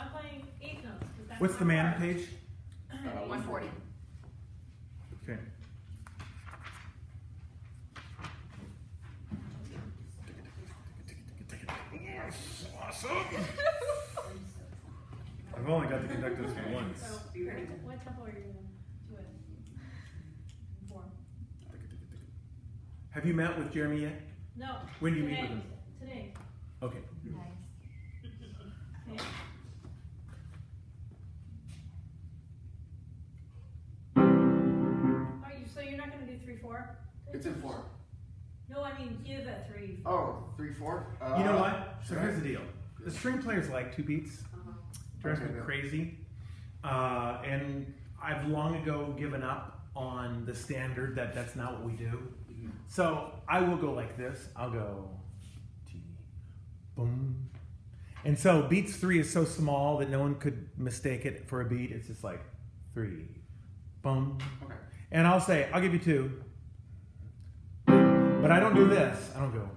I'm playing 8 notes. 'Cause that's What's the my man part. page? 140. Okay. Awesome. I've only got the conductors for once. So, what tempo are you going to do it? 4. Have you met with Jeremy yet? No. When do you meet today. with him? Today. Okay. Okay. So you're not going to do 3/4? It's in 4. No, I mean give a 3. Oh, 3/4? You know what? So sure. here's the deal. The string players like 2 beats. Drives me Okay. crazy. And I've long ago given up on the standard that's not what we do. So I will go like this. I'll go T, boom. And so beats 3 is so small that no one could mistake it for a beat. It's just like 3, boom. Okay. And I'll say, I'll give you 2. But I don't do this. I don't go.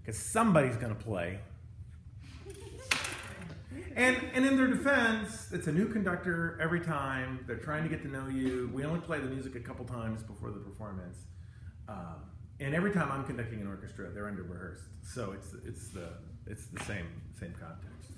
Because somebody's going to play. And in their defense, it's a new conductor every time. They're trying to get to know you. We only play the music a couple times before the performance. And every time I'm conducting an orchestra, they're under rehearsed. So it's the same context.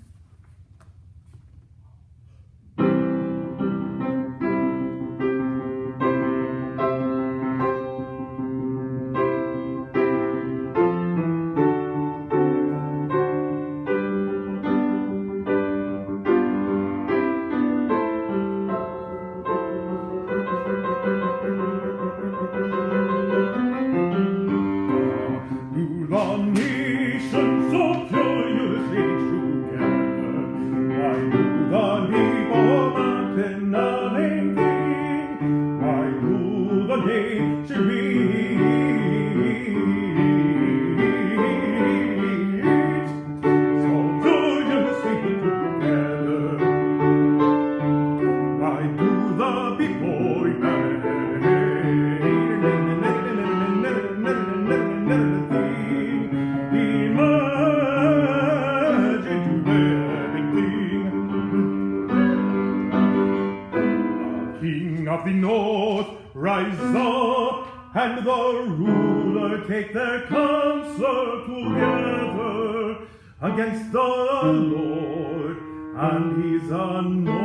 Of the north rise up, and the ruler take their counsel together against the Lord and his anointed.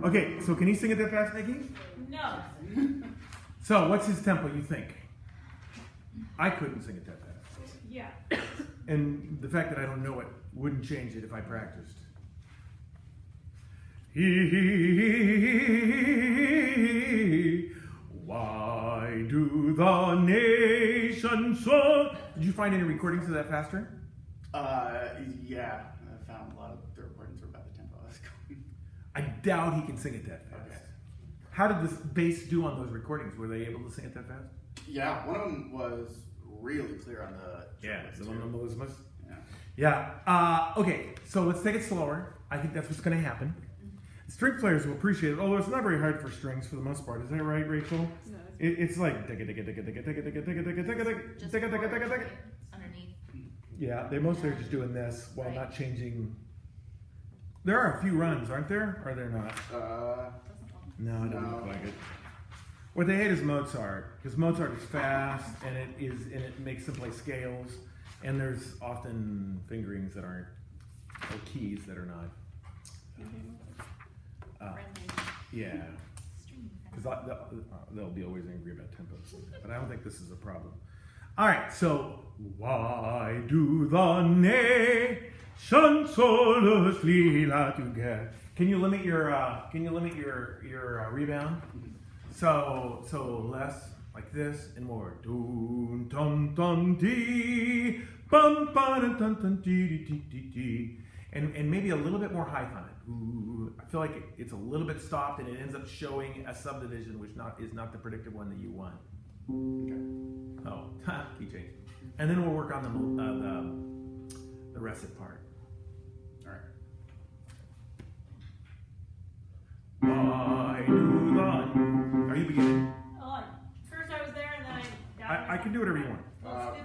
Okay, so can he sing it that fast, Nikki? No. So what's his tempo, you think? I couldn't sing it that fast. Yeah. And the fact that I don't know it wouldn't change it if I practiced. Why do the nations so... Did you find any recordings of that faster? Yeah. I found a lot of the recordings were about the tempo I was going. I doubt he can sing it that fast. Okay. How did the bass do on those recordings? Were they able to sing it that fast? Yeah, one of them was really clear on the trumpets, the too. one on Elizabeth. Yeah. Yeah. Okay, so let's take it slower. I think that's what's going to happen. String players will appreciate it, although it's not very hard for strings for the most part. Is that right, Rachel? No, It's like underneath. yeah, they mostly are just doing this while Right. not changing. There are a few runs, aren't there? Or they're not? No, it doesn't look like it. What they hate is Mozart, because Mozart is fast and it makes them play scales, and there's often fingerings that aren't, or keys that are not. Yeah, because they'll be always angry about tempos, but I don't think this is a problem. All right, so why do the nations so lila together? Can you limit your rebound? So less like this and more. Dun dun dun dee, bum ba dun dun dee dee dee dee. And maybe a little bit more height on it. Ooh, I feel like it's a little bit stopped and it ends up showing a subdivision which is not the predicted one that you want. Okay. Oh, key change. And then we'll work on the recit part. All right. Why do the... Are you beginning? Oh, first I was there and then I... I can do whatever you want. Let's do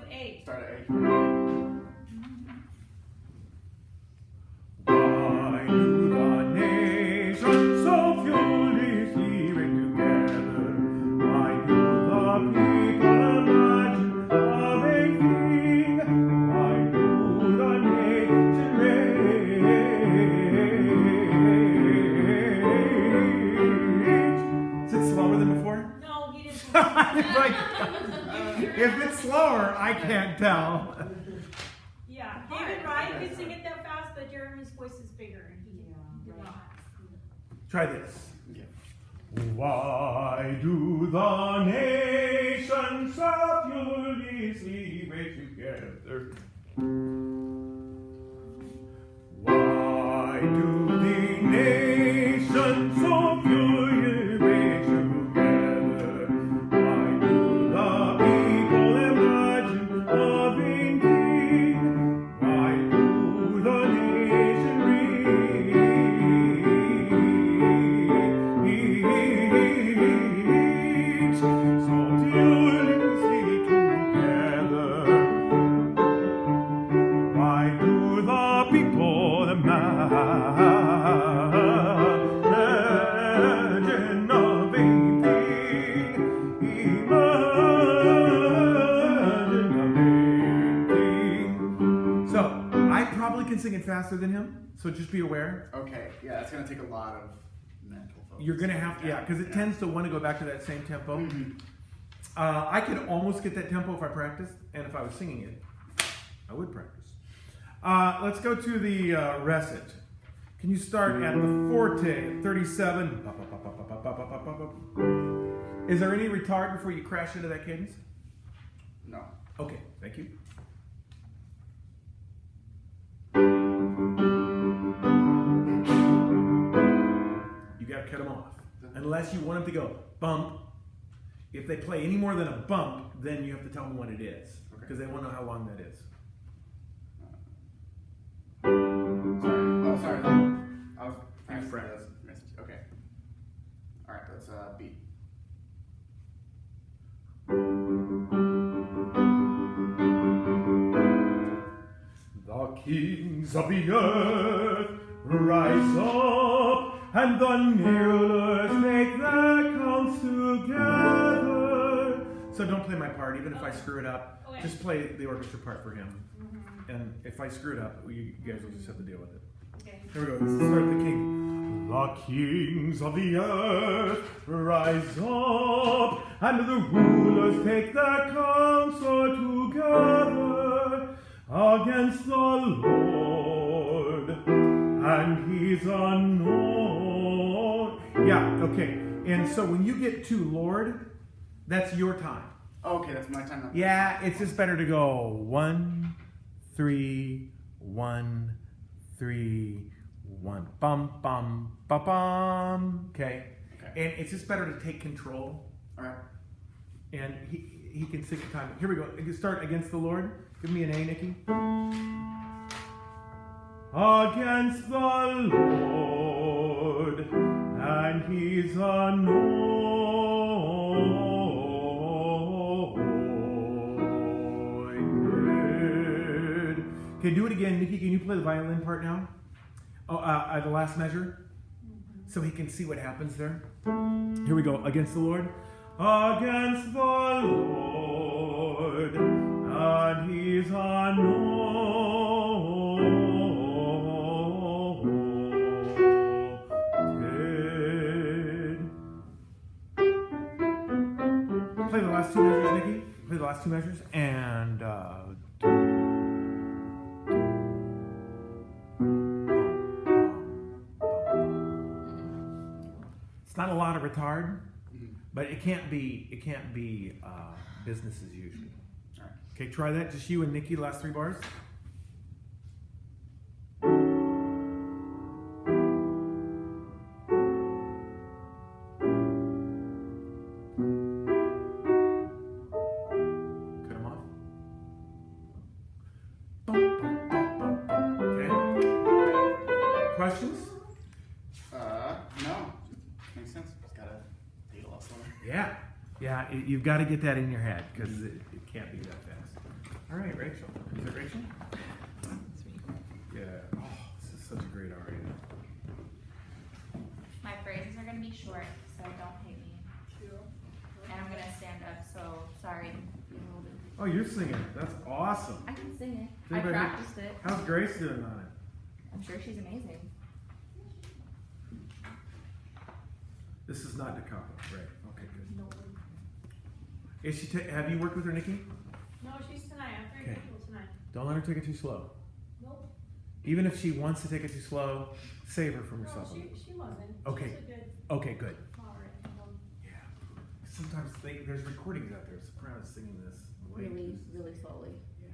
Like, if it's slower, I can't tell. Yeah, David Ryan could sing it that fast, but Jeremy's voice is bigger and he did not. Try this. Yeah. Why do the nations of Ulysses wait together? Why do the nations of Ulysses wait together? Why do the people imagine a vain king? Why do the nation reach? So Ulysses together. Why do the people imagine a vain thing? Imagine a vain thing. So, I probably can sing it faster than him, so just be aware. Okay, yeah, that's gonna take a lot of mental focus. You're gonna have to, yeah, because it tends to want to go back to that same tempo. Mhm. I could almost get that tempo if I practiced, and if I was singing it, I would practice. Let's go to the recit. Can you start at the forte, 37? Is there any retard before you crash into that cadence? No. Okay, thank you. You gotta cut them off. Unless you want them to go bump. If they play any more than a bump, then you have to tell them what it is. Because they won't know how long that is. Sorry. Oh, sorry. I was Fast. missed. Okay. All right. Let's beat. The kings of the earth rise up, and the kneelers take their counts together. So don't play my part, even if I screw it up. Okay. Just play the orchestra part for him. And if I screw it up, you guys will just have to deal with it. Okay. Here we go. Let's start with the king. The kings of the earth rise up, and the rulers take their counsel together against the Lord and his unknown. Yeah, okay. And so when you get to Lord, that's your time. Okay, that's my time now. Yeah, it's just better to go 1, 3, 1, 3, 1. Bum, bum, ba bum. Okay. And it's just better to take control. All right. And he can sing the time. Here we go. You can start against the Lord. Give me an A, Nikki. Against the Lord and his anointed. Okay, do it again. Nikki, can you play the violin part now? Oh, the last measure? So he can see what happens there. Here we go. Against the Lord. Against the Lord and his anointed. Play the last two measures, Nikki. Play the last two measures. And it's not a lot of retard. But it can't be business as usual. All right. Okay, try that. Just you and Nikki, last 3 bars. Cut them off. Bum, bum, bum, bum, bum. Okay. Questions? No. Makes sense. Just gotta take it a lot slower. Yeah. Yeah, you've got to get that in your head because it can't be that fast. All right, Rachel. Is it Rachel? Yeah. Oh, this is such a great aria. My phrases are going to be short, so don't hate me. And I'm going to stand up, so sorry. Oh, you're singing. That's awesome. I can sing it. I Anybody- practiced it. How's Grace doing on it? I'm sure she's amazing. This is not da capo, right? Okay, good. No. Is she? Have you worked with her, Nikki? No, she's tonight. I have 3 Okay. people tonight. Don't let her take it too slow. Nope. Even if she wants to take it too slow, save her from No, herself. she wasn't. Okay. She's a good Okay, good. moderate. Yeah. Sometimes there's recordings out there of sopranos singing this way. Really, really slowly. Yeah.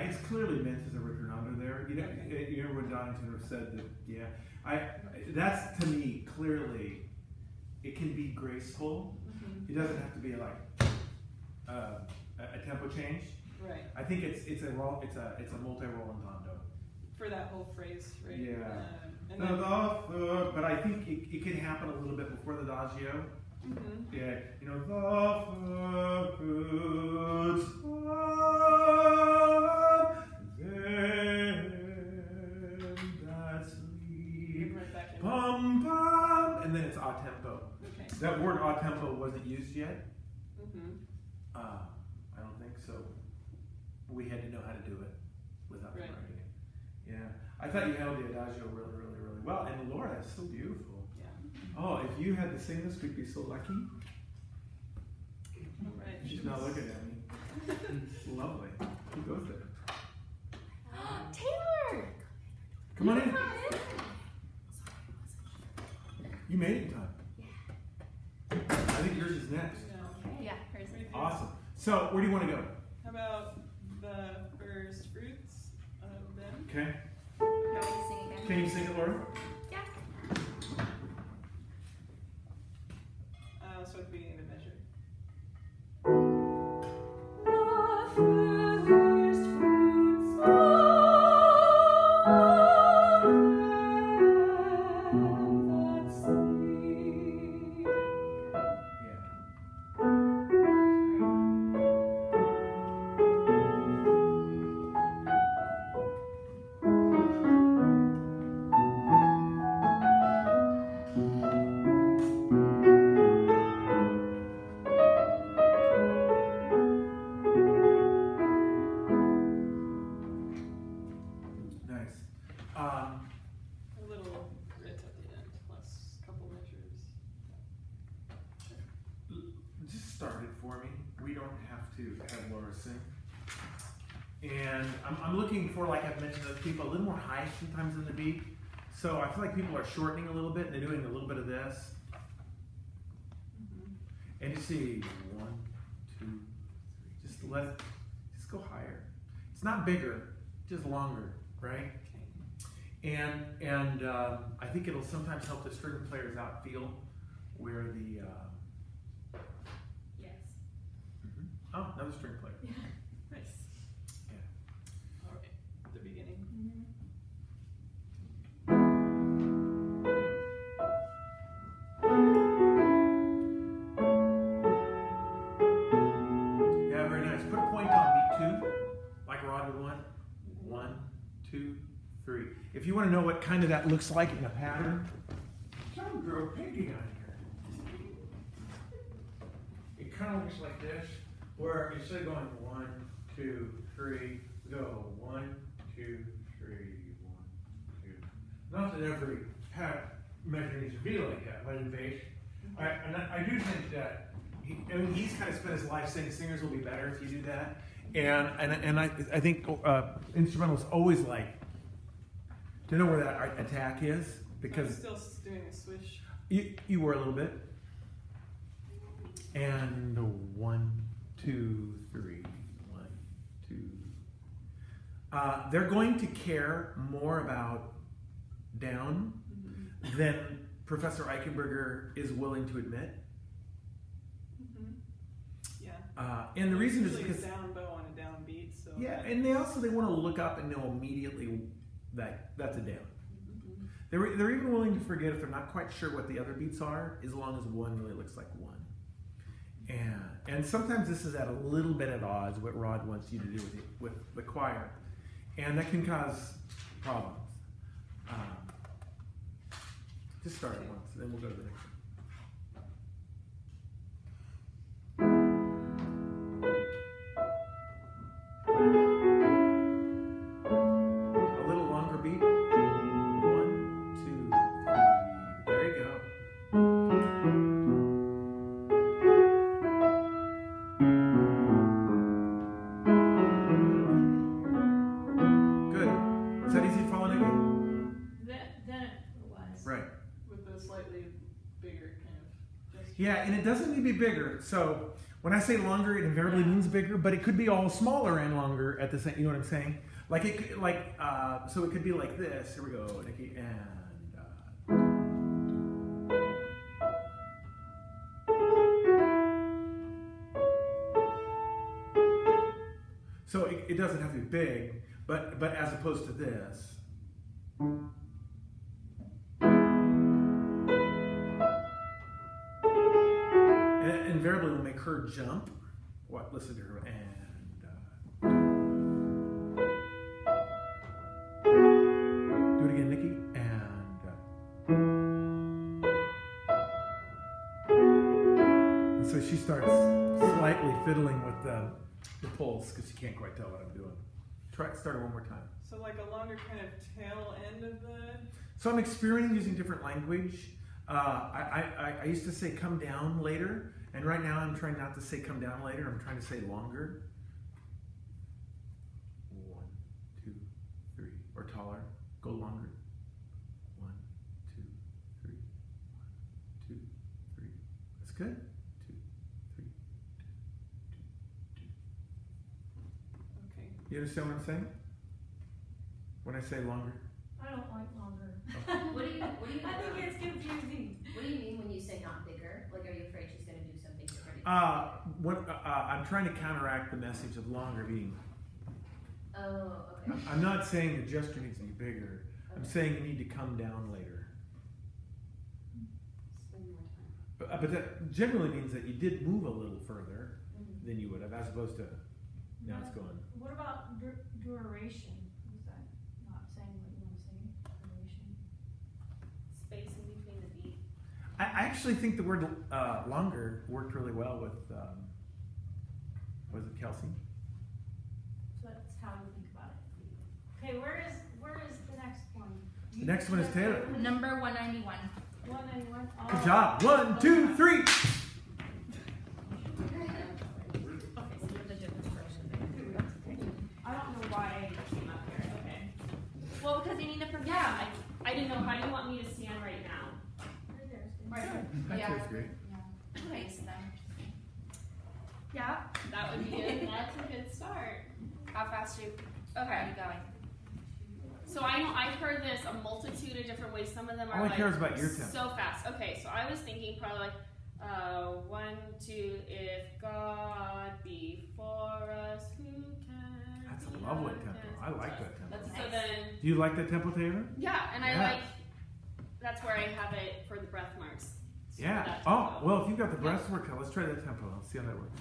it's clearly meant as a returnander there. You know, you remember when Donington said that? Yeah, that's to me clearly. It can be graceful. It doesn't have to be like a tempo change. Right. I think it's a multi-roll andando. For that whole phrase, right? Yeah. And then, But I think it can happen a little bit before the adagio. mhm. Yeah, you know, the fruits of them that sleep, Right back in. pum pum, and then it's a tempo. Okay. That word a tempo wasn't used yet. Mhm. I don't think so. We had to know how to do it without the Right. marketing. Yeah, I thought you held the adagio really, really, really well. And Laura, that's so beautiful. Yeah. Oh, if you had to sing this, we'd be so lucky. All right. She's not looking at me. It's lovely. Who goes there? Taylor! Come on in. Come on in. You made it in time. I think yours is next. No. Yeah, hers. Right there. Awesome. So, where do you want to go? How about the first fruits of them? Okay. You want me to sing again? Can you sing it, Laura? Yeah. So at the beginning of the measure. Yeah. Nice. A little writ at the end, plus a couple measures. Just start it for me. We don't have to have Laura sing. And I'm looking for, like I've mentioned to people, a little more high sometimes in the beat. So I feel like people are shortening a little bit and they're doing a little bit of this. Mm-hmm. And you see 1, 2, 3. Just go higher. It's not bigger, just longer, right? And I think it'll sometimes help the string players out feel where the Yes. oh, another string player. Nice. Yeah. All right. The beginning. Yeah, very nice. Put a point on beat 2, like Rod would want. 1, 2, 3. If you want to know what kind of that looks like in a pattern, some girl painting on here. It kind of looks like this, where instead of going 1, 2, 3, we go 1, 2, 3, 1, 2. Not that every measure needs to be like that, but in bass. And I do think that he's kind of spent his life saying singers will be better if you do that. And I think instrumentalists always like to know where that attack is, I'm because still doing a swish. you were a little bit. And 1, 2, 3, 1, 2. They're going to care more about down than Professor Eichenberger is willing to admit. Mm-hmm. Yeah. And the reason is Usually because a down bow on a down beat. So yeah, and they want to look up and know immediately that that's a down. Mhm. They're even willing to forget if they're not quite sure what the other beats are, as long as one really looks like one. And sometimes this is at a little bit at odds what Rod wants you to do with the choir, and that can cause problems. Just start it once, then we'll go to the next one. A little longer beat. 1, 2, 3. There you go. Good. Is that easy following again? Then it was. Right. With a slightly bigger kind of gesture. Yeah, and it doesn't need to be bigger. So When I say longer, it invariably means bigger, but it could be all smaller and longer at the same. You know what I'm saying? Like it, so it could be like this. Here we go, Nikki, and. So it doesn't have to be big, but as opposed to this. And it invariably will make her jump. What? Listen to her and. Do it again, Nikki, and so she starts slightly fiddling with the pulse because she can't quite tell what I'm doing. Start it one more time. So like a longer kind of tail end of the. So I'm experimenting using different language. I used to say come down later, and right now I'm trying not to say come down later. I'm trying to say longer. 1, 2, 3, or taller. Go longer. 1, 2, 3. 1, 2, 3. That's good. 2, 3. 2, 2, 2. Okay. You understand what I'm saying? When I say longer. I don't like longer. What do you I think it's confusing. What do you mean when you say not bigger? Like, are you afraid she's gonna do something different? I'm trying to counteract the message of longer being. Oh, okay. I'm not saying the gesture needs to be bigger. I'm saying you need to come down later. Spend more time. But that generally means that you did move a little further Mhm. than you would have, as opposed to now it's going. What about duration? Is that not saying what you want to say? Duration. Space in between the beat. I actually think the word longer worked really well with, was it Kelsey? So that's how you think about it. Okay, where is the next one? The next one is Taylor. Number 191. 191. Good job. 1, 2, 3. I don't know why I came up here. Okay. Well, because you need to prepare. Yeah, I didn't know. How do you want me to stand right now? Right there. That Yeah. tastes great. Nice then. Yeah. That would be good. That's a good start. How fast are you going? So I know I've heard this a multitude of different ways. Some of them are All I like care is about your tempo. so fast. Okay, so I was thinking probably like 1, 2. If God be for us, who can? That's a be lovely against tempo. I like us? that tempo. That's So nice. then, Do you like that tempo, Taylor? yeah, and Yeah. I like. That's where I have it for the breath marks. So Yeah. that Oh, tempo. well, if you've got the breath work, let's try that tempo. Let's see how that works.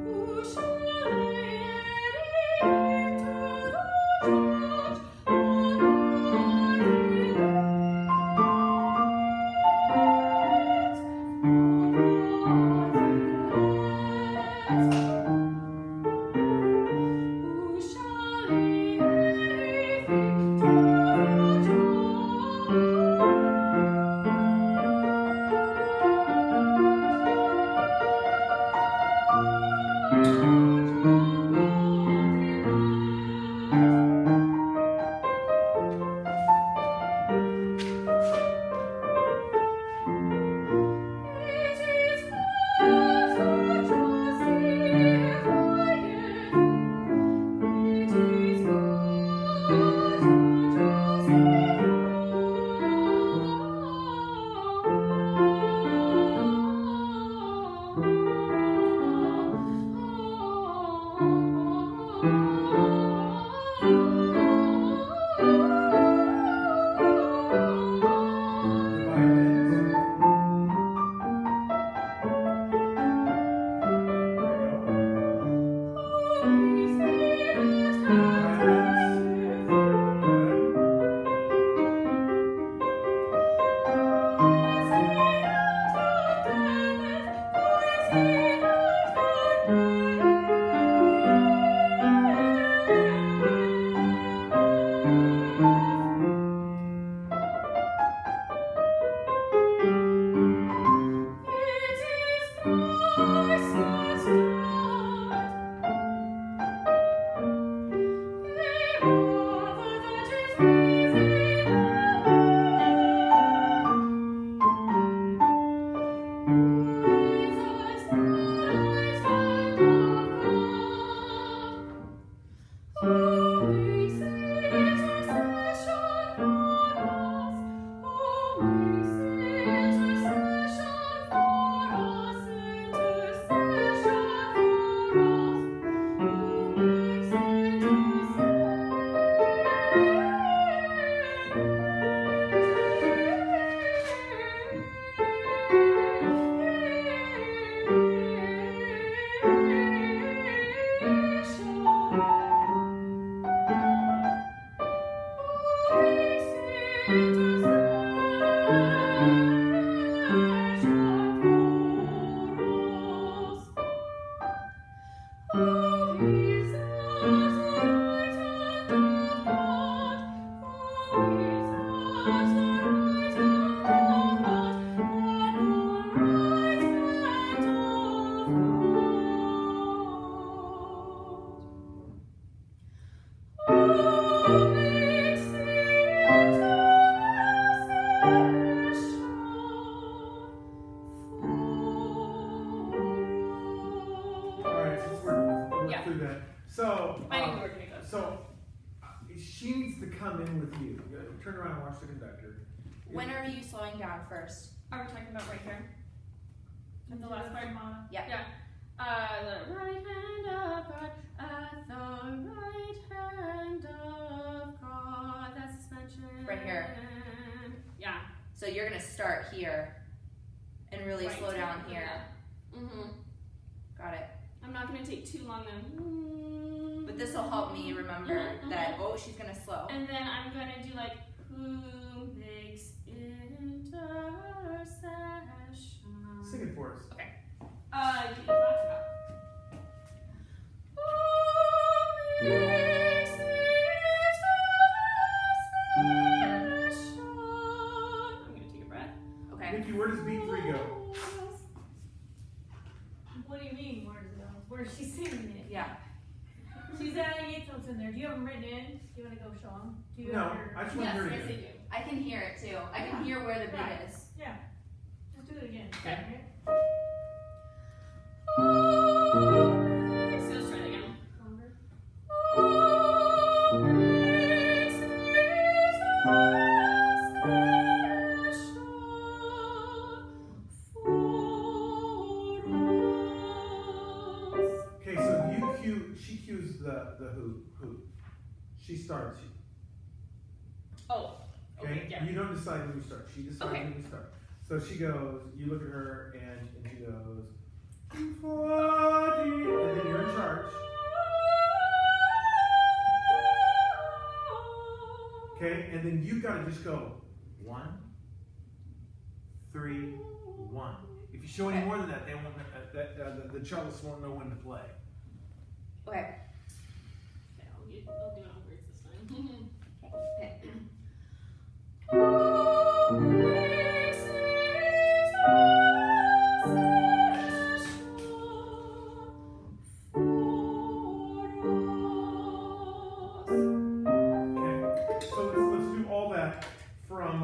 Who shall Alright, since we're Yeah. through that. So, I knew we were gonna go. so she needs to come in with you. You gotta turn around and watch the conductor. When are you slowing down first? Are we talking about right here? At the last part? Yeah. Yeah. The right hand of God, at the right hand of God. That's suspension. Right here. Yeah. So you're gonna start here and really Right. slow down here. Mm-hmm. Got it. I'm not gonna take too long then. But this will help me remember Mhm, that, oh, she's gonna slow. And then I'm gonna do like, who makes intercession? Sing it for us. You can laugh Who makes intercession? I'm gonna take a breath. Okay. Nikki, where does beat 3 go? What do you mean, where does it go? Where's she singing it? Yeah. She's adding 8 notes in there. Do you have them written in? Do you wanna go show them? Do you No, have your... I just want Yes, to hear it yes, I again. do. I can hear it too. I can hear where the beat Right. is. Yeah. Just do it again. Okay. So let's try that again. Longer. Okay, so she cues the who. She starts you. Oh, okay, yeah. You don't decide when you start. She decides Okay. when you start. So she goes, you look at her and she goes, "Forty," and then you're in charge. Okay, and then you gotta just go 1, 3, 1. If you show any more than that, they won't. The cellists won't know when to play. Okay. Okay, I'll do it on words this time. Okay. Okay, so let's do all that from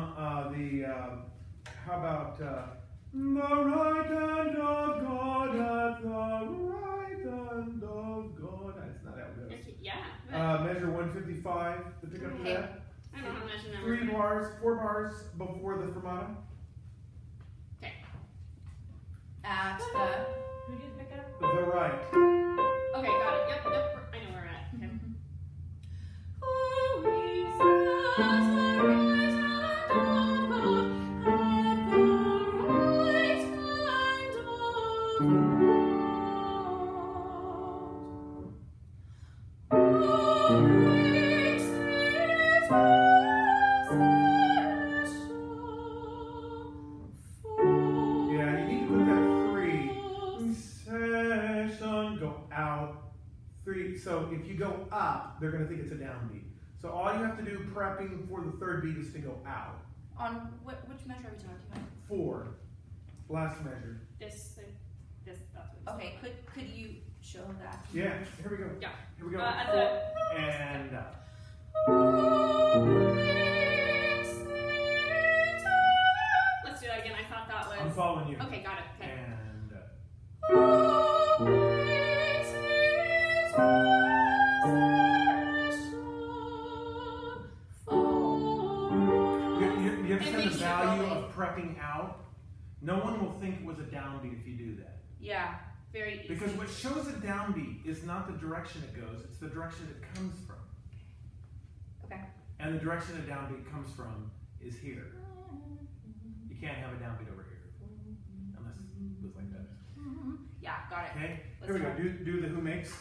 how about the right hand of God at the right hand of God. That's not how it goes. Okay, yeah. Measure 155, the pick up to Okay. that. I don't know how much number. 3 bars, 4 bars before the fermata. At the. Who did pick up? The right. Okay, got it. Yep. I know where we're at. Okay. Yeah, you need to put that 3. Session, go out. 3. So if you go up, they're going to think it's a downbeat. So all you have to do prepping for the 3rd beat is to go out. On which measure are we talking about? 4. Last measure. This, that's what it's Okay, could you show that? Yeah, here we go. Yeah. Here we go. At 4 the- and up. Let's do that again. I thought that was. I'm following you. Okay, got it. Okay. And you understand the makes you value go of prepping out? No one will think it was a downbeat if you do that. Yeah, very easy. Because what shows a downbeat is not the direction it goes, it's the direction it comes from. Okay. And the direction a downbeat comes from is here. You can't have a downbeat over here. Unless it goes like that. Yeah, got it. Okay? Let's Here we go. try. Do the who makes.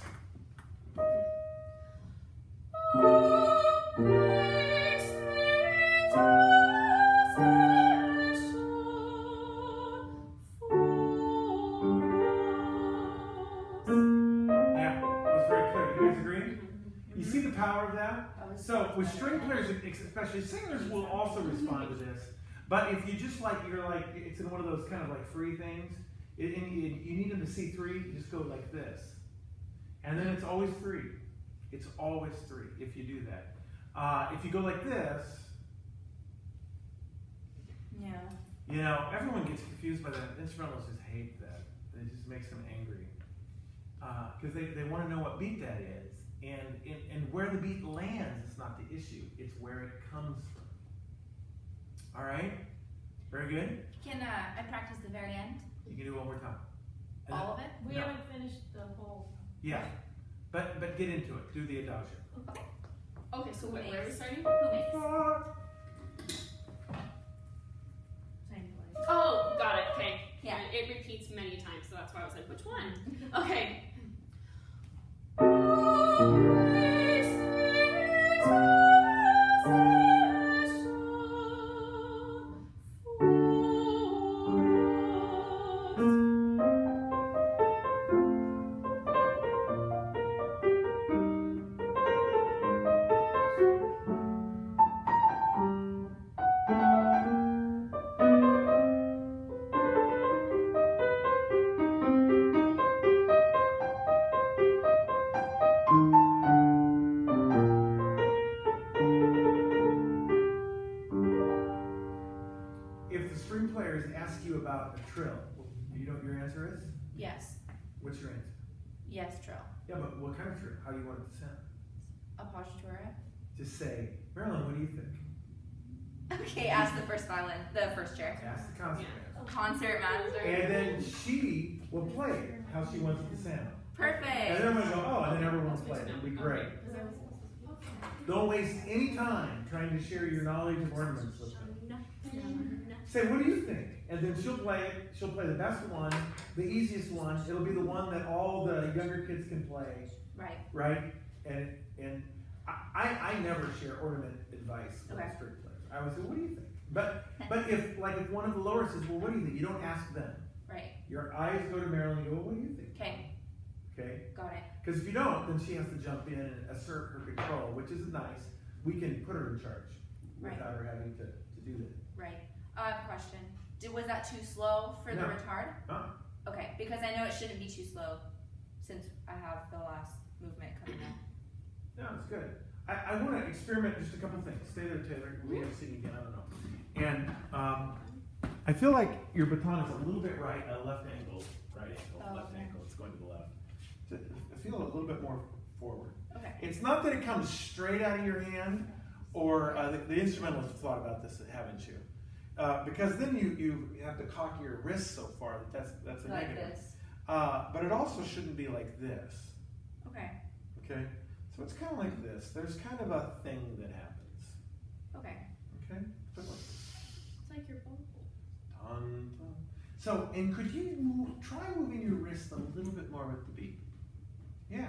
Makes especially singers, will also respond to this. But if you just it's in one of those kind of like free things, and you need them to see 3, you just go like this. And then it's always 3. It's always 3 if you do that. If you go like this, Yeah. everyone gets confused by that. Instrumentalists just hate that. It just makes them angry. Because they want to know what beat that is. And where the beat lands is not the issue. It's where it comes from. All right? Very good? Can I practice the very end? You can do it one more time. And All of it? We No. haven't finished the whole. Yeah. But get into it. Do the adagio. Okay, so where are we starting? Who makes? Same place. Oh, got it. Okay. Yeah. It repeats many times, so that's why I was like, which one? Okay. If the string players ask you about a trill, you know what your answer is? Yes. What's your answer? Yes, trill. Yeah, but what kind of trill? How do you want it to sound? Appoggiatura. Just say, Marilyn, what do you think? Okay, ask the first violin, the first chair. Ask the concert master. Concert master. And then she will play it how she wants it to sound. And Perfect. then everyone go, oh, and then everyone will play it. It'll be great. Don't waste any time trying to share your knowledge of ornaments with them. Say, what do you think? And then she'll play it. She'll play the best one, the easiest one. It'll be the one that all the younger kids can play, Right. right? And I never share ornament advice with Okay. string players. I always say, what do you think? But if one of the lower says, well, what do you think? You don't ask them. Right. Your eyes go to Marilyn and you go, well, what do you think? Okay. Okay? Got it. Because if you don't, then she has to jump in and assert her control, which is nice. We can put her in charge Right. without her having to do that. Right. I have a question. Was that too slow for the No. retard? Huh? Okay, because I know it shouldn't be too slow since I have the last movement coming up. No, it's good. I want to experiment just a couple things. Stay there, Taylor. We have to sing again. I don't know. And I feel like your baton is a little bit left angle. Right angle, Oh, left okay. angle. It's going to the left. I feel a little bit more forward. Okay. It's not that it comes straight out of your hand, or the instrumentalists have thought about this, haven't you? Because then you have to cock your wrist so far that's a Like negative. this. But it also shouldn't be like this. Okay. Okay? So it's kind of like this. There's kind of a thing that happens. Okay. Okay? But like, It's like your vocal. dun, dun. So, and could you try moving your wrist a little bit more with the beat? Yeah.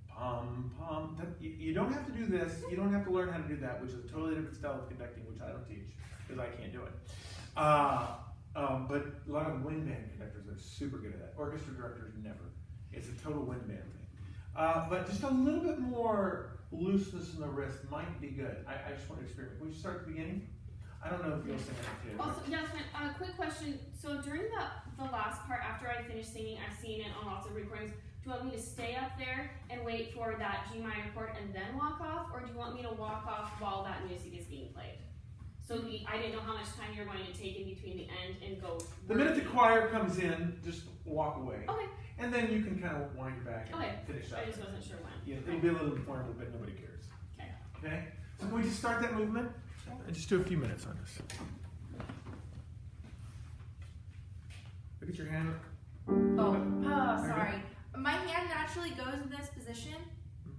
Pom, pom. You don't have to do this. You don't have to learn how to do that, which is a totally different style of conducting, which I don't teach because I can't do it. But a lot of wind band conductors are super good at that. Orchestra directors never. It's a total wind band thing. But just a little bit more looseness in the wrist might be good. I just want to experiment. Can we start at the beginning? I don't know if you'll sing it too. Also, Jasmine, quick question. So during the last part, after I finish singing, I've seen it on lots of recordings. Do you want me to stay up there and wait for that G minor chord and then walk off, or do you want me to walk off while that music is being played? So I didn't know how much time you're going to take in between the end and go. The minute the choir comes in, just walk away. Okay. And then you can kind of wind back and Okay. finish up. I just wasn't sure when. Yeah, it'll be a little informal, but nobody cares. Okay. Okay? So can we just start that movement? Just do a few minutes on this. Look at your hand. Oh, There sorry. My hand naturally goes in this position,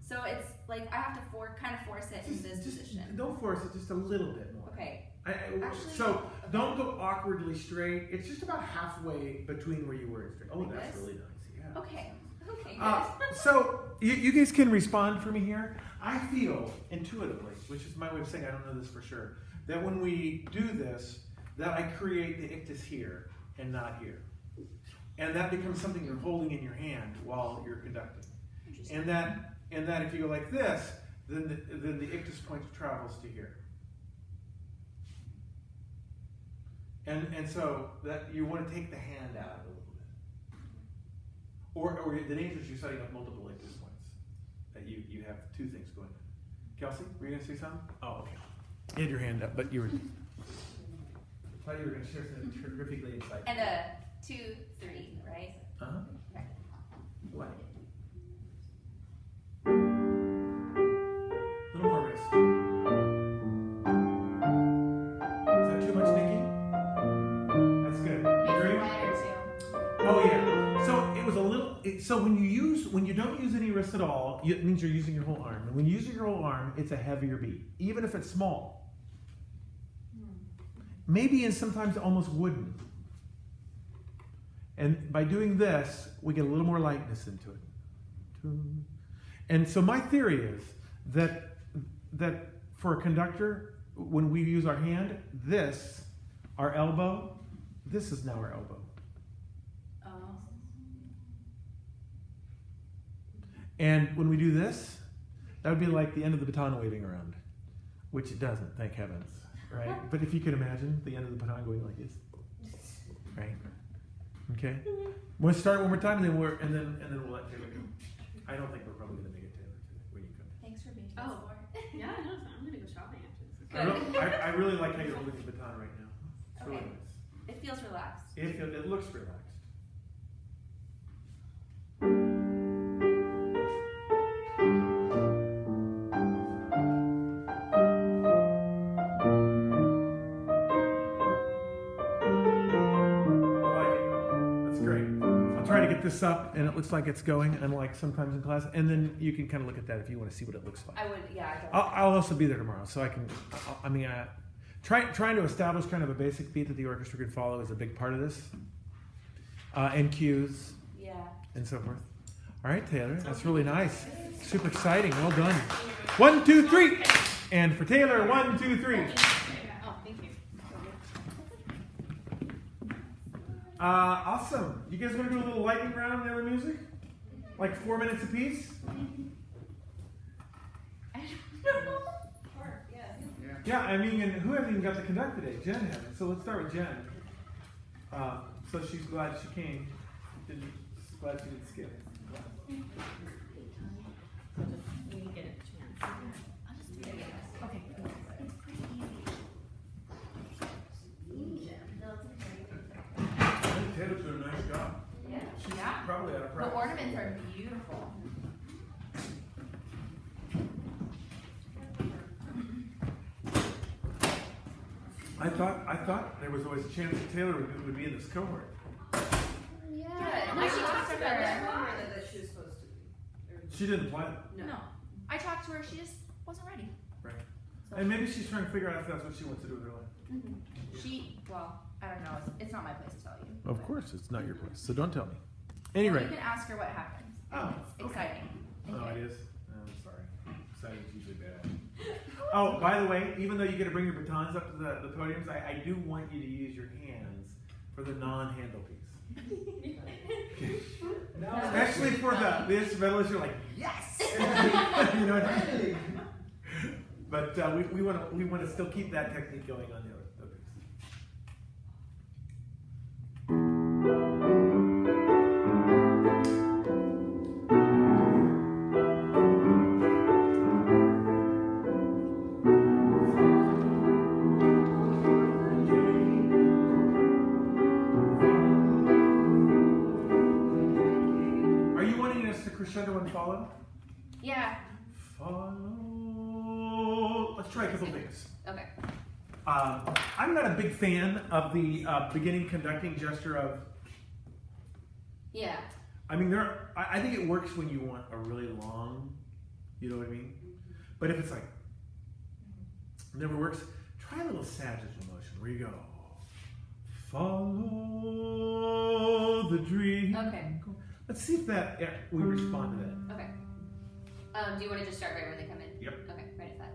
so it's like I have to kind of force it in this position. Don't force it, just a little bit more. Okay. Actually, so don't go awkwardly straight. It's just about halfway between where you were and straight. Oh, Like that's this? really nice. Yeah. Okay. Okay, good. So you guys can respond for me here. I feel intuitively, which is my way of saying I don't know this for sure, that when we do this, that I create the ictus here and not here. And that becomes something you're holding in your hand while you're conducting. And that if you go like this, then the ictus point travels to here. And so that you want to take the hand out a little bit. Or the danger is you're setting up multiple ictus points. That you have two things going on. Kelsey, were you going to say something? Oh, okay. You had your hand up, but you were. I thought you were going to share something terrifically exciting. And a 2, 3, right? Uh-huh. Okay. What? A little more wrist. Is that too much, Nikki? That's good. Great. Oh yeah. So it was a little. So when you don't use any wrist at all, it means you're using your whole arm. And when you use your whole arm, it's a heavier beat, even if it's small. Maybe and sometimes almost wooden. And by doing this, we get a little more lightness into it. And so my theory is that for a conductor, when we use our hand, this, our elbow, this is now our elbow. Oh. And when we do this, that would be like the end of the baton waving around, which it doesn't, thank heavens, right? But if you could imagine the end of the baton going like this, right? Okay. We'll start one more time, and then we'll let Taylor go. I don't think we're probably going to make it, Taylor, when you come. Thanks for being Oh. here. Yeah, I know. I'm gonna go shopping after this. I really like how you're holding the baton right now. It's really Okay. nice. It feels relaxed. It looks relaxed. This up and it looks like it's going, unlike sometimes in class, and then you can kind of look at that if you want to see what it looks like. I would, yeah. I'll also be there tomorrow, so I can. Trying to establish kind of a basic beat that the orchestra can follow is a big part of this, and cues, Yeah. and so forth. All right, Taylor, that's really nice, super exciting. Well done. 1, 2, 3, and for Taylor, 1, 2, 3. Oh, thank you. Awesome. You guys want to do a little lightning round in the other music? Like 4 minutes apiece? Yeah, I mean, and who hasn't even got the conduct today? Jen hasn't. So let's start with Jen. So she's glad she came. Glad she didn't skip. We get a chance. Okay. Taylor's doing a nice job. Yeah. She's Yeah. probably out of The practice. ornaments are beautiful. I thought there was always a chance that Taylor would be in this cohort. Yeah. I talked to her. that she was supposed to be. She didn't apply that. No. I talked to her. She just wasn't ready. Right. And maybe she's trying to figure out if that's what she wants to do with her life. Well, I don't know. It's not my place to tell you. Of course, it's not your place, so don't tell me. Anyway. You can ask her what happens. Oh, It's exciting. Oh, it is? I'm sorry. Exciting's usually bad. Oh, by the way, even though you get to bring your batons up to the podiums, I do want you to use your hands for the non-handle piece. Especially for the instrumentalists, you're like, yes! You know what I mean? But we want to still keep that technique going on the other piece. Are you wanting us to crescendo and follow? Yeah. Follow. Let's try a couple things. Okay. I'm not a big fan of the beginning conducting gesture of. Yeah. I mean, I think it works when you want a really long, you know what I mean? But if it's like, never works, try a little sagittal motion where you go, follow the dream. Okay. Let's see if we respond to that. Okay. Do you want to just start right when they come in? Yep. Okay, right at that.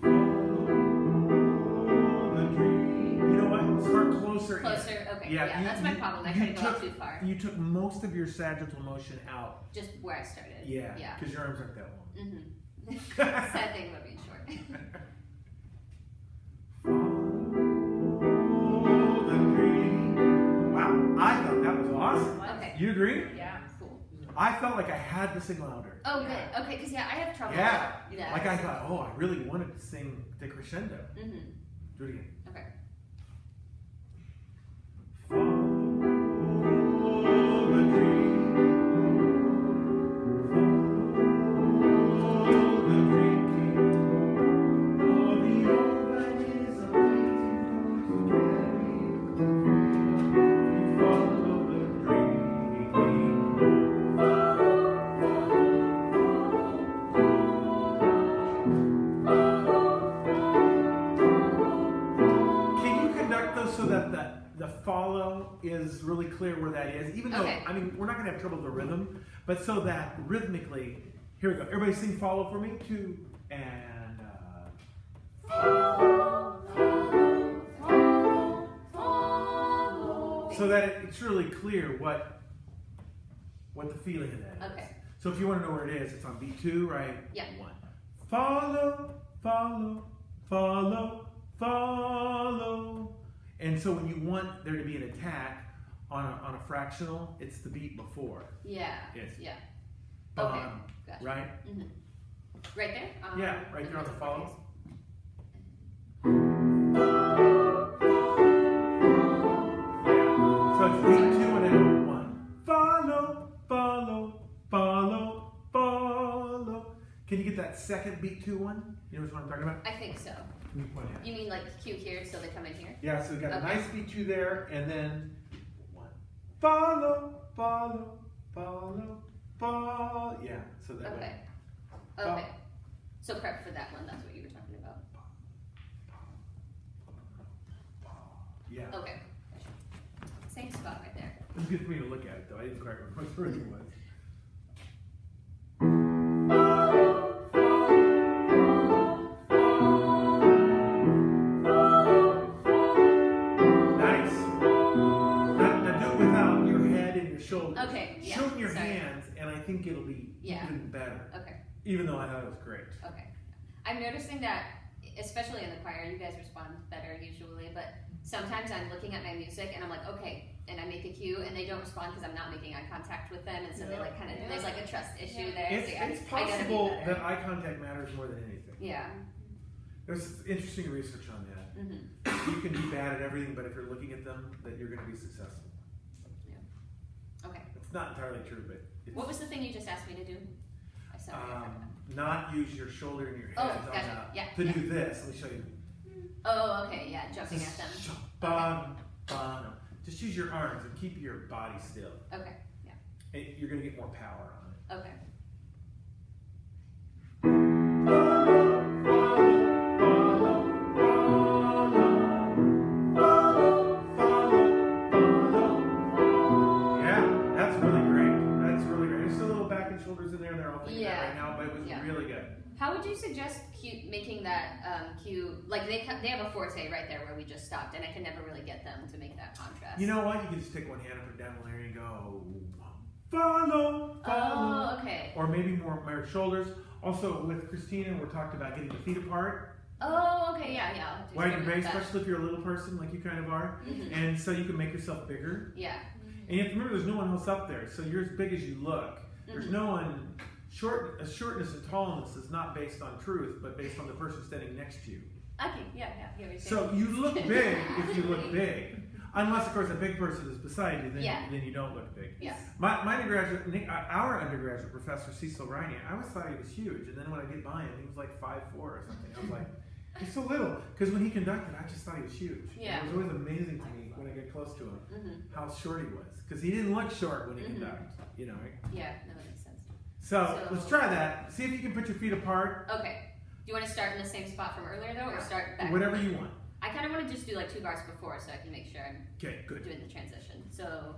Follow the dream. You know what? Start close closer. in. Closer, okay, Yeah, yeah, you- that's my you- problem, I you try to go out took- too far, You took most of your sagittal motion out. just where I started. Yeah, Yeah. because your arms aren't that long. Mm-hmm. Sad thing about being short. Follow the dream. Wow, I thought that was awesome. Okay, You agree? Yeah. cool. I felt like I had to sing louder. Oh, good, okay, cause yeah, I have trouble. Yeah. Yeah. Like I thought, oh, I really wanted to sing the crescendo. Mm-hmm, Do it again. okay. Follow the dream. Follow the dream. For the old man is a waiting to carry. You follow the dream. Can you conduct those so that the follow is really clear where that is? Even though, Okay. I mean, we're not going to have trouble with the rhythm, but so that rhythmically, here we go. Everybody sing follow for me. 2 and so that it's really clear what the feeling of that is. Okay. So if you want to know where it is, it's on beat 2, right? Yeah. 1. Follow, follow, follow, follow. And so when you want there to be an attack on a fractional, it's the beat before. Yeah, Yes. yeah, okay, Bum, gotcha. right? Right there? Yeah, right there on the follow. follows. So it's beat 2 and then 1. Follow, follow, follow, follow. Can you get that second beat 2 one? You know which one I'm talking about? I think so. Can you point at it? You mean like cue here, so they come in here? Yeah, so we got a Okay. nice beat 2 there, and then 1. Follow, follow, follow, follow. Yeah, so that Okay, way. okay. So prep for that one, that's what you were talking about. Yeah. Okay, gotcha. Same spot right there. It was good for me to look at it though. I didn't quite remember what the rhythm was. Nice. Now do it without your head and your shoulders. Okay, yeah, Show it in your sorry. hands, and I think it'll be Yeah. even better. Okay, Even though I thought it was great. okay. I'm noticing that, especially in the choir, you guys respond better usually, but sometimes I'm looking at my music and I'm like, okay, and I make a cue and they don't respond because I'm not making eye contact with them, and so they Yeah. like kind of, Yeah. there's like a trust issue Yeah. there. It's so I gotta be possible better. that eye contact matters more than anything. Yeah. There's interesting research on that. Mm-hmm. You can be bad at everything, but if you're looking at them, that you're going to be successful. Okay. It's not entirely true, but it's, What was the thing you just asked me to do? I said I forgot. not use your shoulder and your Oh, hands gotcha. on Yeah, to yeah. do this. Let me show you. Oh, okay, yeah, jumping at them. Bum, bum. Just use your arms and keep your body still. Okay, yeah, And you're going to get more power on it. okay. Yeah, that's really great. That's really great. There's still a little back and shoulders in there. They're all thinking that Yeah. right now, but it was Yeah. really good. How would you suggest making that cue? Like they have a forte right there where we just stopped, and I can never really get them to make that contrast. You know what? You can just take one hand up and down the area and go follow, follow. Oh, okay. Or maybe more shoulders. Also, with Christina, we're talked about getting the feet apart. Oh, okay, yeah, yeah. I'll have to Wide and experiment base, with that. especially if you're a little person like you kind of are. Mhm. And so you can make yourself bigger. Yeah. And you have to remember there's no one else up there. So you're as big as you look. There's Mhm. no one. Shortness and tallness is not based on truth, but based on the person standing next to you. Okay, yeah, yeah. You already So you look big if you look big. Unless, of course, a big person is beside you, then, Yeah. then you don't look big. Yeah. My undergraduate, our undergraduate professor, Cecil Riney, I always thought he was huge. And then when I get by him, he was like 5'4" or something. I was like, he's so little. Because when he conducted, I just thought he was huge. Yeah. It was always amazing to me when I get close to him Mm-hmm. how short he was. Because he didn't look short when he Mhm. conducted, you know. Right? Yeah, no, that makes sense. So, So- let's try that. See if you can put your feet apart. Okay. Do you want to start in the same spot from earlier though, or start back? Whatever you want. I kind of want to just do like 2 bars before, so I can make sure I'm Okay, good. doing the transition. So,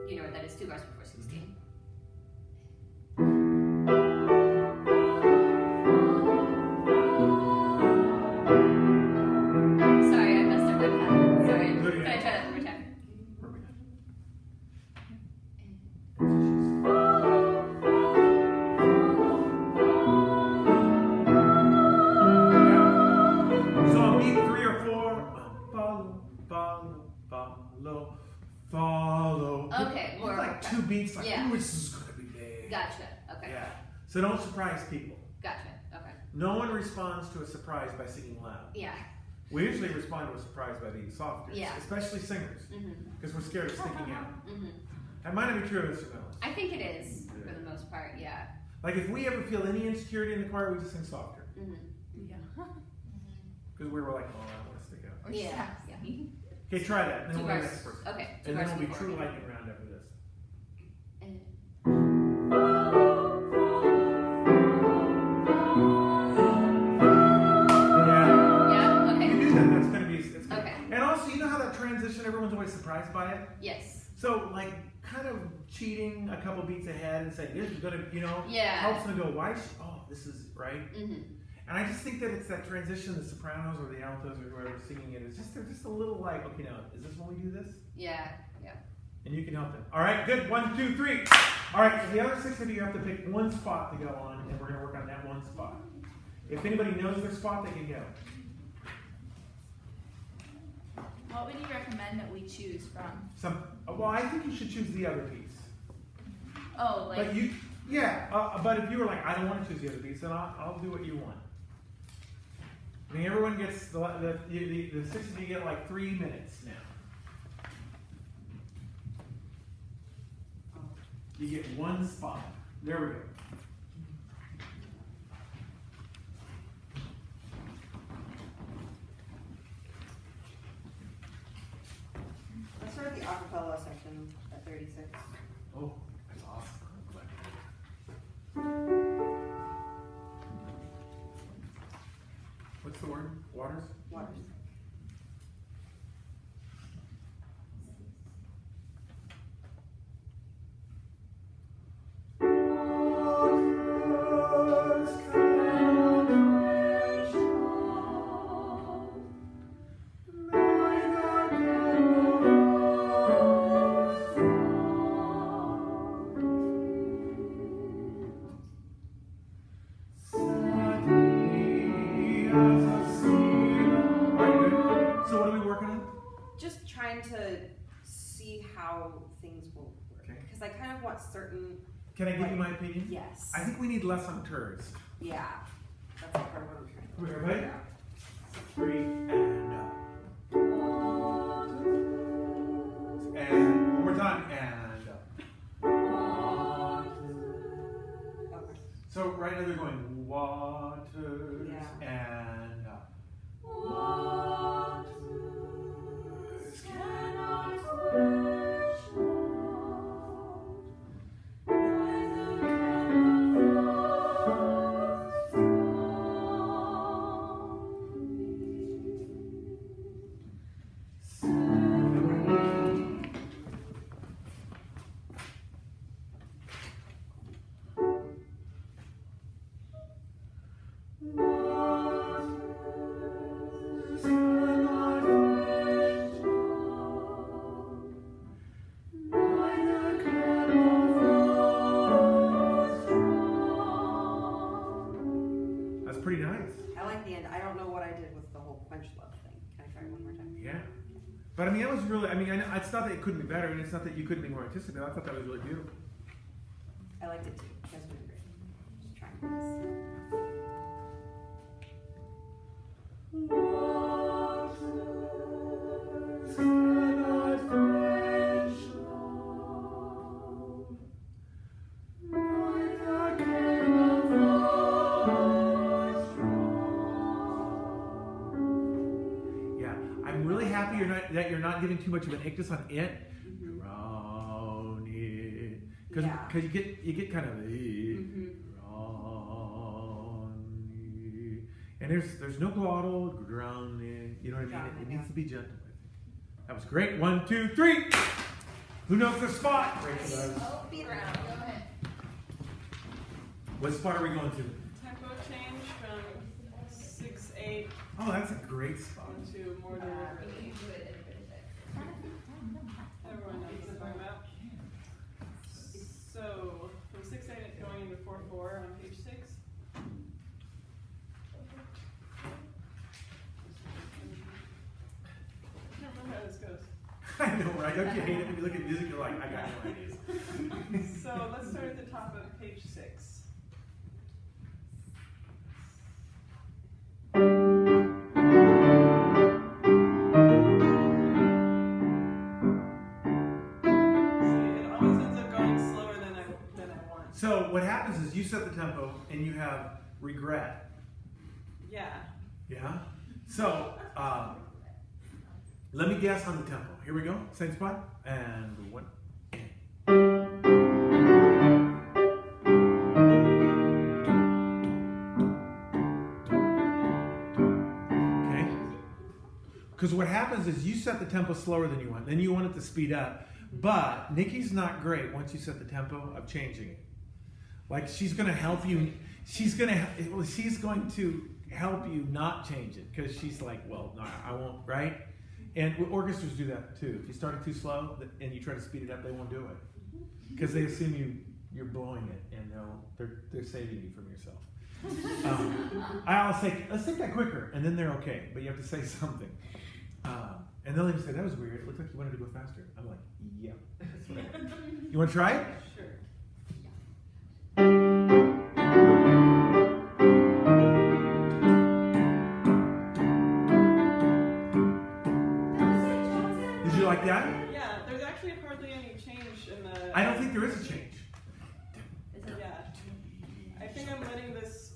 you know what that is? 2 bars before 16. Sorry, I messed up my pattern. Sorry. Good Can I again. try that 2 beats, like, Yeah. ooh, this is gonna be big. Gotcha. Okay. Yeah. So don't surprise people. Gotcha. Okay. No one responds to a surprise by singing loud. Yeah. We usually respond to a surprise by being softer, Yeah. especially singers, Mhm. because we're scared of sticking out. Mhm. That might not be true of instrumentalists. I think it is for the most part. Yeah. Like if we ever feel any insecurity in the choir, we just sing softer, Mhm. Yeah. because we were like, oh, I want to stick out. Yeah. Yeah. Okay, try that, and then Two we'll go bars. next person. Okay. Two And then bars it'll be before. true lightning round after this. And- Yeah. Yeah. You Okay. can do that. That's gonna be. It's gonna, Okay. And also, you know how that transition, everyone's always surprised by it. Yes. So, like, kind of cheating a couple beats ahead and saying, "This is gonna," Yeah. helps them go, "Why? Oh, this is right." Mhm. And I just think that it's that transition, the sopranos or the altos or whoever's singing it. It's just they're just a little like, okay, now is this when we do this? Yeah. Yeah. And you can help them. All right, good. 1, 2, 3. All right, so the other 6 of you have to pick one spot to go on, and we're gonna work on that one spot. If anybody knows their spot, they can go. What would you recommend that we choose from? Well, I think you should choose the other piece. Oh, like But but if you were like, I don't want to choose the other piece, then I'll do what you want. I mean, everyone gets the 6 of you get like 3 minutes now. You get one spot. There we go. Let's start the acapella section at 36. Oh, that's awesome. I'm glad. What's the word? Waters? Waters. So what are we working on? Just trying to see how things will work. Okay. Because I kind of want certain. Can I give you my opinion? Yes. I think we need less on turds. Yeah. That's like part of what I'm trying to Come here, everybody. 3 and up. And one more time and up. Okay. So right now they're going waters and up. Waters cannot quench That's pretty nice. I like the end. I don't know what I did with the whole quench love thing. Can I try it one more time? Yeah. But I mean, that was really, I mean, it's not that it couldn't be better, and it's not that you couldn't be more artistic, but I thought that was really beautiful. I liked it too. You guys are doing great. Just trying this. Yeah, I'm really happy that you're not giving too much of an ictus on it. Drown it, because Yeah. you get kind of Mhm. drown it. And there's no glottal, drown it. You know what I mean? Drown It it, needs yeah. to be gentle. I think that was great. 1, 2, 3. Who knows their spot? Rachel does. oh, beat around. Go ahead. What spot are we going to? Tempo change from 6/8 Oh, that's a great spot. into more deliberately. Everyone knows what I'm talking about. So from 6/8 going into 4/4 on page 6. I don't know how this goes. I know, right? Don't you hate it when you look at music? You're like, I got no ideas. So let's start at the top of page 6. See, it always ends up going slower than I want. So what happens is you set the tempo and you have regret. Yeah. Yeah. So let me guess on the tempo. Here we go. Same spot and 1. Okay. Because what happens is you set the tempo slower than you want. Then you want it to speed up. But Nikki's not great once you set the tempo of changing it. Like she's going to help you. She's going to help you not change it because she's like, well, no, I won't, right? And orchestras do that too. If you start it too slow and you try to speed it up, they won't do it because they assume you're blowing it, and they're saving you from yourself. I always say, let's take that quicker, and then they're okay, but you have to say something. And they'll even say, that was weird. It looked like you wanted to go faster. I'm like, yeah, that's what I want. You want to try it? Sure. Did you like that? Yeah, there's actually hardly any change in the. I don't think there is a change. Yeah. I think I'm letting this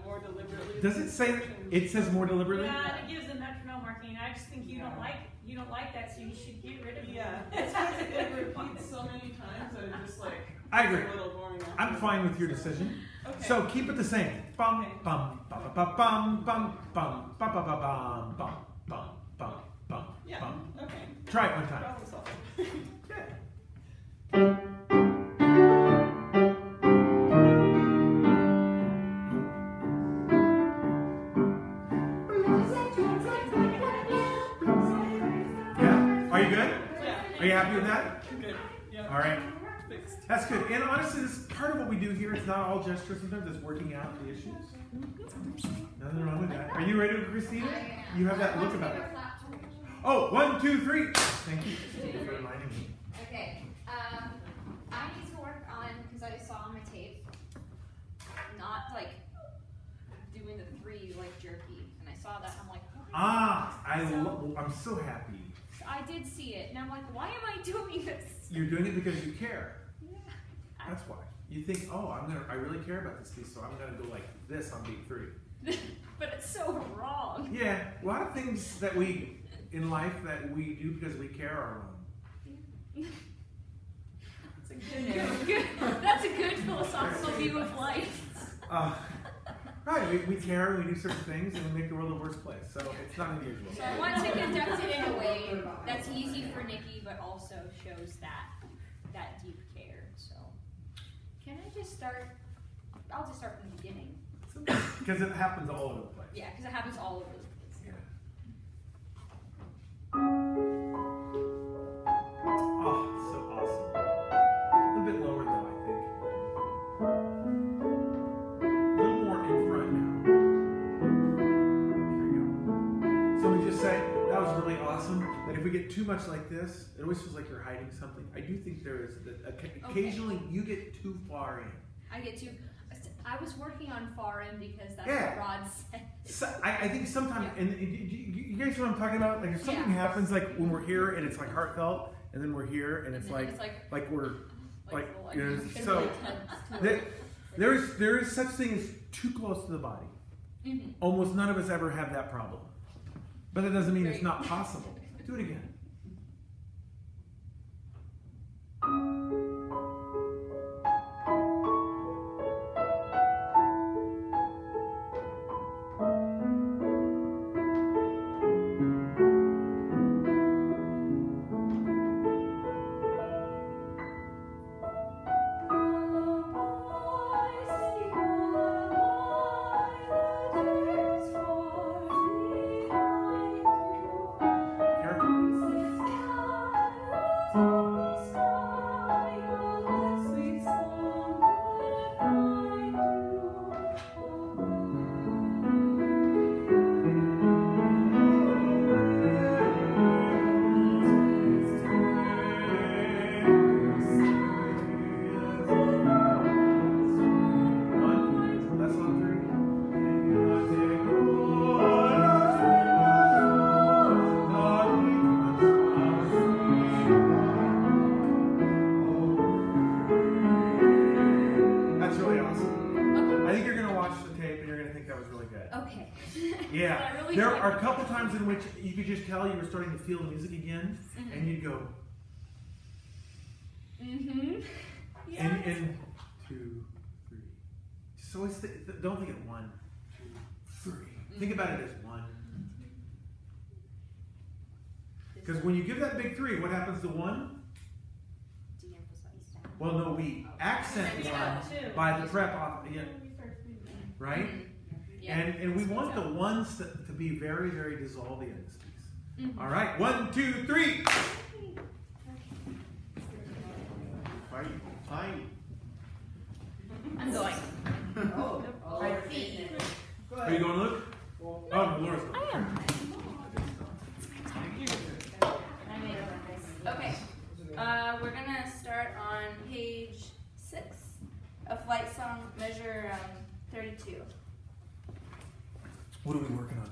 more deliberately. Does it say, it says more deliberately? Yeah, and it gives a metronome marking. I just think you don't like that, so you should get rid of it. Yeah, it's because it repeats so many times that it just like. I agree. It's a little boring. after I'm that. fine with your decision. Okay. So keep it the same. Bum Okay. bum bum bum bum bum bum bum bum bum bum bum bum bum Yeah. bum. Okay. Try it one time. Problem solving. Yeah. Are you good? Yeah. Are you happy with that? Good. Yeah. All right. Fixed. That's good. And honestly, this is part of what we do here. It's not all gestures. Sometimes it's working out the issues. Nothing wrong with that. Are you ready, Christina? You have that look about it. Oh, 1, 2, 3. Thank you. Thank you for reminding me. Okay, I need to work on, because I saw on my tape, not like doing the 3 like jerky, and I saw that, I'm like, oh my God. I'm so happy. I did see it, and I'm like, why am I doing this? You're doing it because you care. Yeah. That's why. You think, oh, I really care about this piece, so I'm gonna go like this on beat 3. But it's so wrong. Yeah, a lot of things that we in life that we do because we care are wrong. That's a good. Good. That's a good philosophical view of life. Right, we care, we do certain things, and we make the world a worse place. So it's not unusual. So I want to conduct it in a way that's easy for Nikki, but also shows that deep care. So can I just start? I'll just start from the beginning. Because it happens all over the place. Yeah, because it happens all over the place. Yeah. Oh, it's so awesome. A little bit lower though, I think. A little more in front now. There you go. Somebody just say, that was really awesome. That if we get too much like this, it always feels like you're hiding something. I do think there is, occasionally you get too far in. I get to. I was working on far in because that's Yeah. what Rod said. So, I think sometimes, and you guys know what I'm talking about? Like if something Yeah. happens, like when we're here and it's like heartfelt, and then we're here and it's And then like, it's like we're, like, well, you know, it's so really tense too. there is such thing as too close to the body. Mhm. Almost none of us ever have that problem, but that doesn't mean it's Right. not possible. Do it again. Careful. are a couple times in which you could just tell you were starting to feel the music again, and you'd go, Mm-hmm. and 2, 3. Just always don't think of 1, 2, 3. Think about it as 1. Because when you give that big 3, what happens to 1? Well, no, we accent Yeah, 1 too. by the prep off, yeah, right? Yeah. And we want the ones to be very, very dissolved in this piece. All right, 1, 2, 3. Fight. I'm going. Oh, My feet. Are you going to look? Oh, no, Laura's going. I am. Okay. We're gonna start on page 6 of Flight Song, measure 32. What are we working on?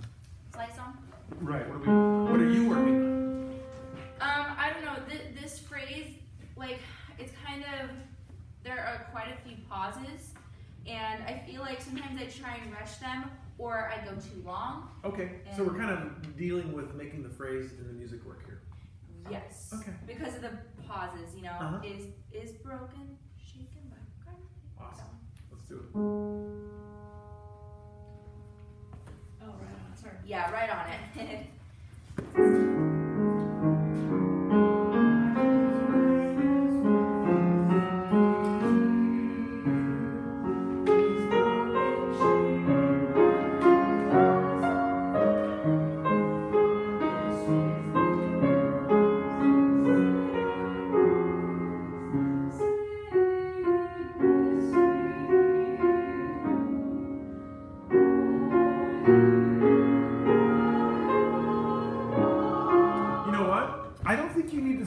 Flight Song? Right, what are you working on? I don't know. This phrase, like, it's kind of, there are quite a few pauses, and I feel like sometimes I try and rush them, or I go too long. Okay, so we're kind of dealing with making the phrase and the music work here. Yes. Okay. Because of the pauses, you know, Uh-huh. is broken, shaken by gravity. Awesome. Let's do it. Oh, right on, sorry. Yeah, right on it.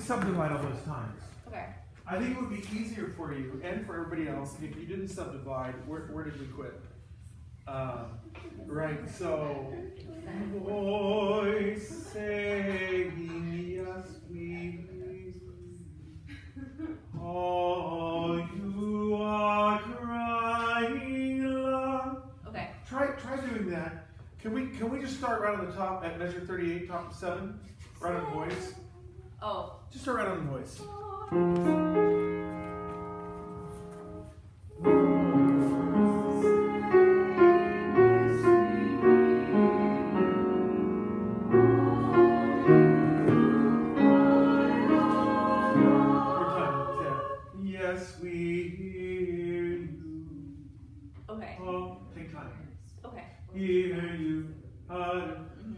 Subdivide all those times. Okay. I think it would be easier for you and for everybody else if you didn't subdivide. Where did we quit? Right, so voice saying yes we all you are crying love. Okay. Try doing that. Can we just start right on the top at measure 38, top 7, right on voice? Oh. Just start right on the voice. Yes, we hear you. Okay. Oh, take time. Okay. Hear you. Mm-hmm.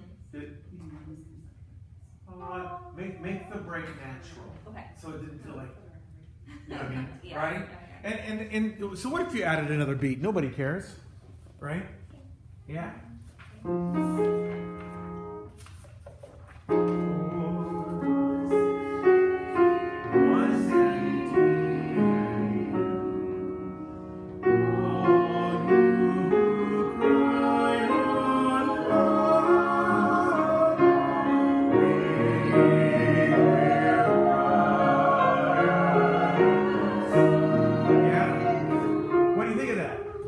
Make the break natural. Okay. So it didn't feel like, you know what I mean? Yeah. Right? And so what if you added another beat? Nobody cares, right? Yeah.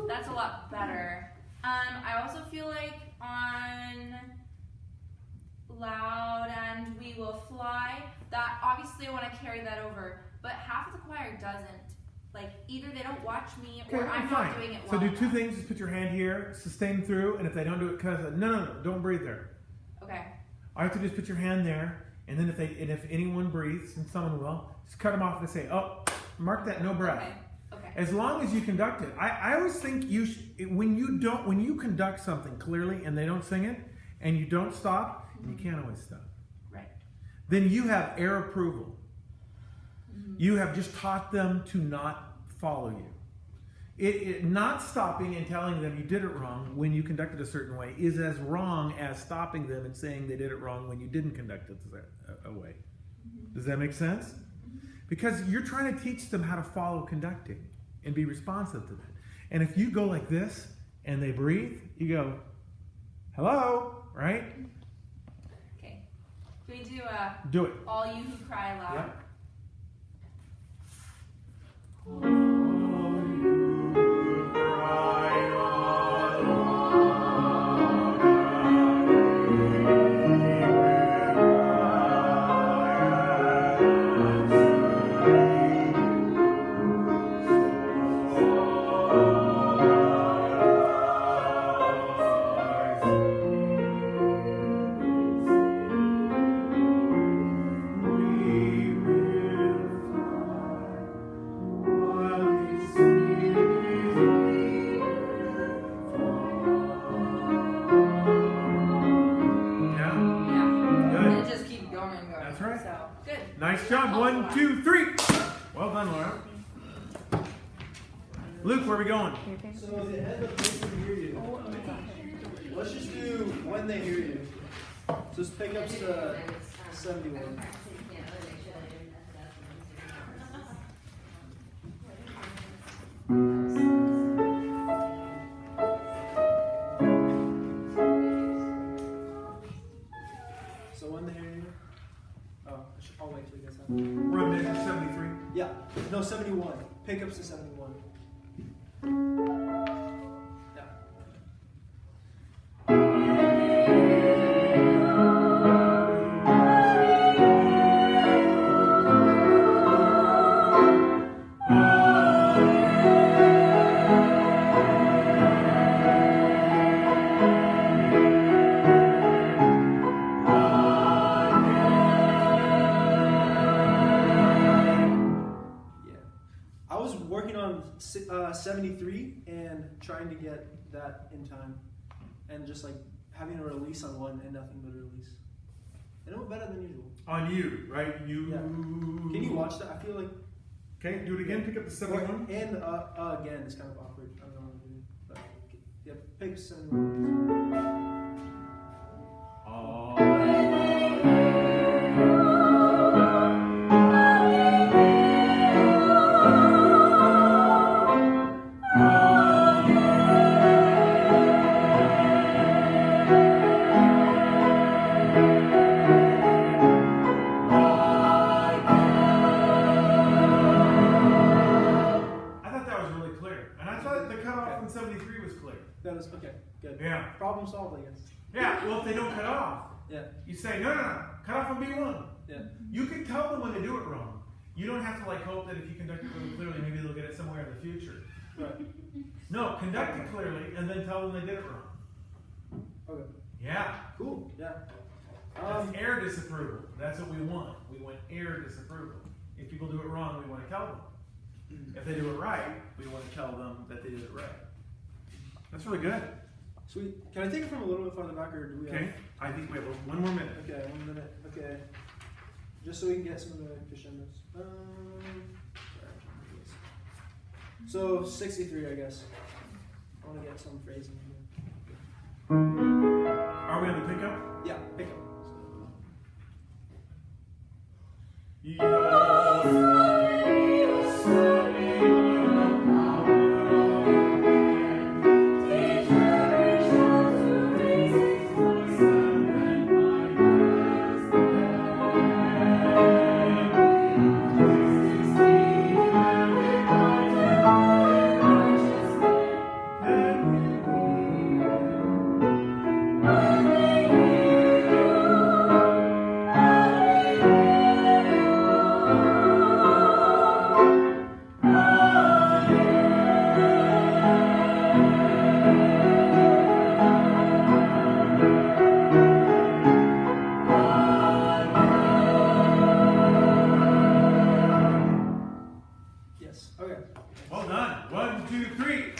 That's a lot better. I also feel like on Loud and We Will Fly, that obviously I want to carry that over, but half of the choir doesn't. Like, either they don't watch me or I'm not doing it well. So do two enough. things. Just put your hand here, sustain through, and if they don't do it, cut it. No, don't breathe there. Okay. All you have to do is put your hand there, and then if anyone breathes, and someone will, just cut them off and say, oh, mark that no breath. Okay. Okay. As long as you conduct it. I always think when you conduct something clearly and they don't sing it, and you don't stop, and you can't always stop. Right. Then you have air approval. You have just taught them to not follow you. Not stopping and telling them you did it wrong when you conducted a certain way is as wrong as stopping them and saying they did it wrong when you didn't conduct it a way. Does that make sense? Because you're trying to teach them how to follow conducting and be responsive to that. And if you go like this and they breathe, you go, hello, right? Okay. Can we Do it. All You Who Cry Aloud? Yeah. Nice job. 1, 2, 3. Well done, Laura. Luke, where are we going? So the head of the can hear you. Let's just do when they hear you. So just pick up to 71. So when they hear you. Oh, I'll wait till you guys have. We're on minute 73. Yeah. No, 71. Pickups to 71. Yeah. I was working on 73 and trying to get that in time, and just like having a release on one and nothing but a release. And it went better than usual. On you, right? You. Yeah. Can you watch that? I feel like. Okay, do it again. Pick up the 71. And again, it's kind of awkward. I don't know what to do. But yeah, pick up 71. I thought that was really clear. And I thought the cutoff from 73 was clear. That was okay. Good. Yeah. Problem solved, I guess. Yeah, well, if they don't cut off, Yeah. you say, no, cut off on B1. Yeah. You can tell them when they do it wrong. You don't have to like hope that if you conduct it really clearly, maybe they'll get it somewhere in the future. Right. No, conduct it clearly and then tell them they did it wrong. Okay. Yeah. Cool. Yeah. That's air disapproval. That's what we want. We want air disapproval. If people do it wrong, we want to tell them. If they do it right, we want to tell them that they did it right. That's really good. Sweet. Can I take it from a little bit farther back, or do we? Okay, I think we have one more minute. Okay, 1 minute. Okay. Just so we can get some of the crescendos. So 63, I guess. I want to get some phrasing here. Are we on the pickup? Yeah, pick up. Yes. Okay. Well done. 1, 2, 3.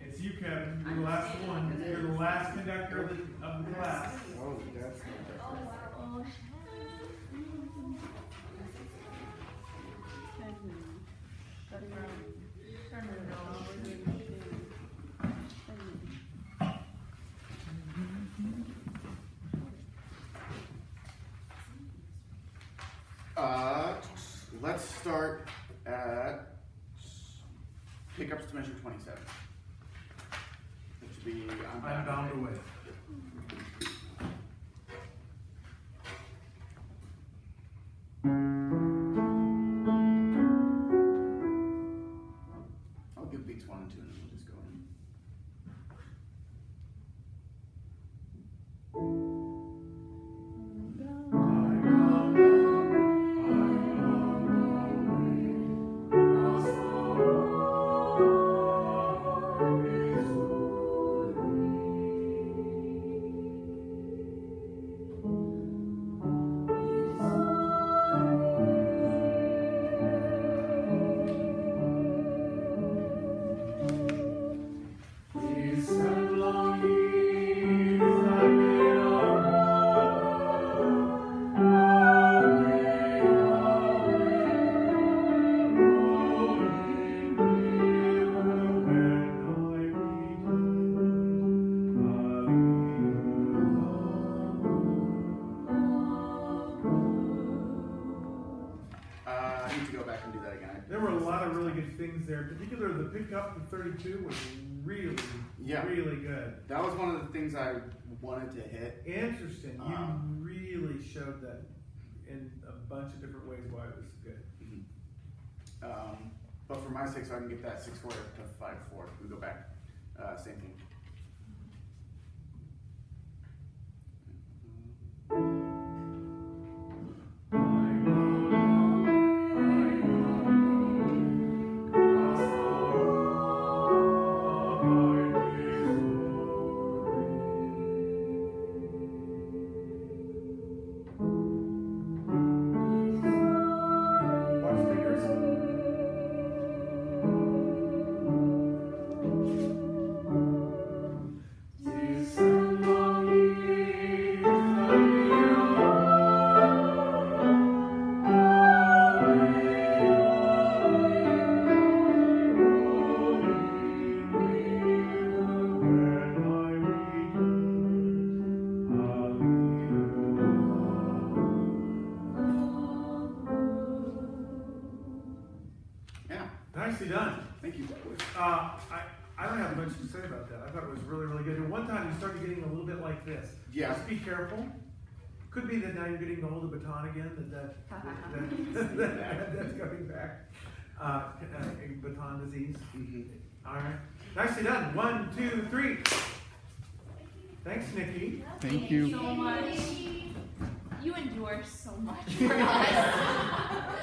It's you, Kevin. You're the last one. You're the last conductor of the class. Let's start at pickups to measure 27. That should be I'm bound away. I'll give beats 1 and 2 and then we'll just go in. Peace and longing. in particular the pickup the 32 was really, Yeah. really good. That was one of the things I wanted to hit. Interesting. You really showed that in a bunch of different ways why it was good. But for my 6, so I can get that 6 square to 5-4. We go back. Same thing. Watch fingers. Yeah. Nicely done. Thank you. I don't have much to say about that. I thought it was really, really good. And one time you started getting a little bit like this. Yeah. Just be careful. Could be that now you're getting to hold the baton again. That's coming back. Baton disease. All right. Nicely done. 1, 2, 3. Thanks, Nikki. Thank so much. You endure so much for us.